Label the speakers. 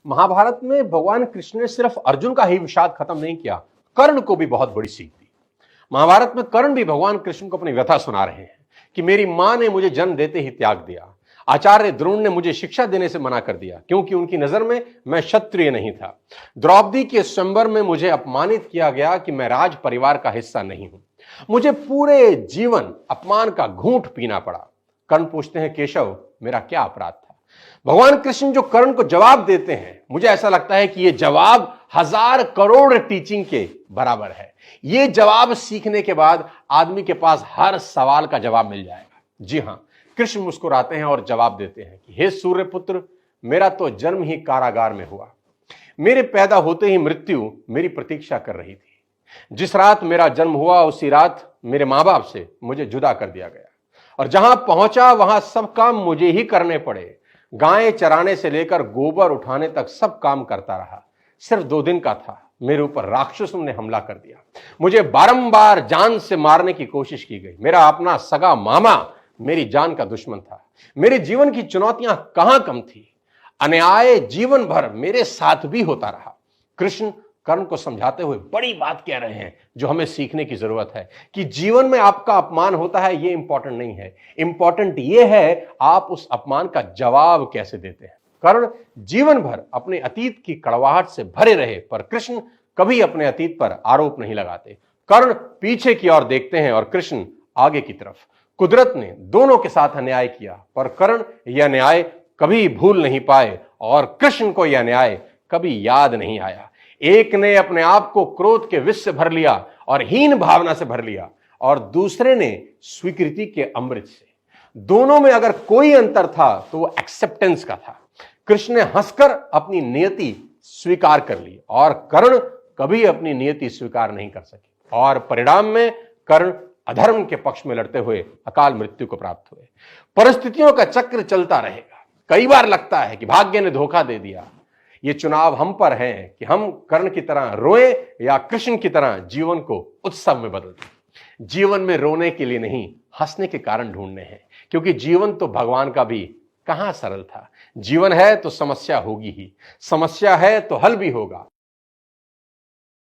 Speaker 1: महाभारत में भगवान कृष्ण ने सिर्फ अर्जुन का ही विषाद खत्म नहीं किया, कर्ण को भी बहुत बड़ी सीख दी। महाभारत में कर्ण भी भगवान कृष्ण को अपनी व्यथा सुना रहे हैं कि मेरी मां ने मुझे जन्म देते ही त्याग दिया, आचार्य द्रोण ने मुझे शिक्षा देने से मना कर दिया क्योंकि उनकी नजर में मैं क्षत्रिय नहीं था, द्रौपदी के स्वयंवर में मुझे अपमानित किया गया कि मैं राज परिवार का हिस्सा नहीं हूं, मुझे पूरे जीवन अपमान का घूंट पीना पड़ा। कर्ण पूछते हैं, केशव मेरा क्या अपराध था? भगवान कृष्ण जो कर्ण को जवाब देते हैं, मुझे ऐसा लगता है कि यह जवाब 1000 करोड़ टीचिंग के बराबर है। यह जवाब सीखने के बाद आदमी के पास हर सवाल का जवाब मिल जाएगा। जी हां, कृष्ण मुस्कुराते हैं और जवाब देते हैं कि हे सूर्यपुत्र, मेरा तो जन्म ही कारागार में हुआ, मेरे पैदा होते ही मृत्यु मेरी प्रतीक्षा कर रही थी। जिस रात मेरा जन्म हुआ उसी रात मेरे मां बाप से मुझे जुदा कर दिया गया और जहां पहुंचा वहां सब काम मुझे ही करने पड़े। गायें चराने से लेकर गोबर उठाने तक सब काम करता रहा। सिर्फ 2 दिन का था, मेरे ऊपर राक्षसों ने हमला कर दिया, मुझे बारंबार जान से मारने की कोशिश की गई। मेरा अपना सगा मामा मेरी जान का दुश्मन था। मेरे जीवन की चुनौतियां कहां कम थी, अन्याय जीवन भर मेरे साथ भी होता रहा। कृष्ण कर्ण को समझाते हुए बड़ी बात कह रहे हैं जो हमें सीखने की जरूरत है कि जीवन में आपका अपमान होता है, यह इंपॉर्टेंट नहीं है, इंपॉर्टेंट यह है आप उस अपमान का जवाब कैसे देते हैं। कर्ण जीवन भर अपने अतीत की कड़वाहट से भरे रहे, पर कृष्ण कभी अपने अतीत पर आरोप नहीं लगाते। कर्ण पीछे की ओर देखते हैं और कृष्ण आगे की तरफ। कुदरत ने दोनों के साथ अन्याय किया, पर कर्ण यह न्याय कभी भूल नहीं पाए और कृष्ण को यह न्याय कभी याद नहीं आया। एक ने अपने आप को क्रोध के विष से भर लिया और हीन भावना से भर लिया, और दूसरे ने स्वीकृति के अमृत से। दोनों में अगर कोई अंतर था तो वो एक्सेप्टेंस का था। कृष्ण ने हंसकर अपनी नियति स्वीकार कर ली और कर्ण कभी अपनी नियति स्वीकार नहीं कर सके, और परिणाम में कर्ण अधर्म के पक्ष में लड़ते हुए अकाल मृत्यु को प्राप्त हुए। परिस्थितियों का चक्र चलता रहेगा। कई बार लगता है कि भाग्य ने धोखा दे दिया। ये चुनाव हम पर है कि हम कर्ण की तरह रोएं या कृष्ण की तरह जीवन को उत्सव में बदल दें। जीवन में रोने के लिए नहीं, हंसने के कारण ढूंढने हैं, क्योंकि जीवन तो भगवान का भी कहां सरल था। जीवन है तो समस्या होगी ही, समस्या है तो हल भी होगा।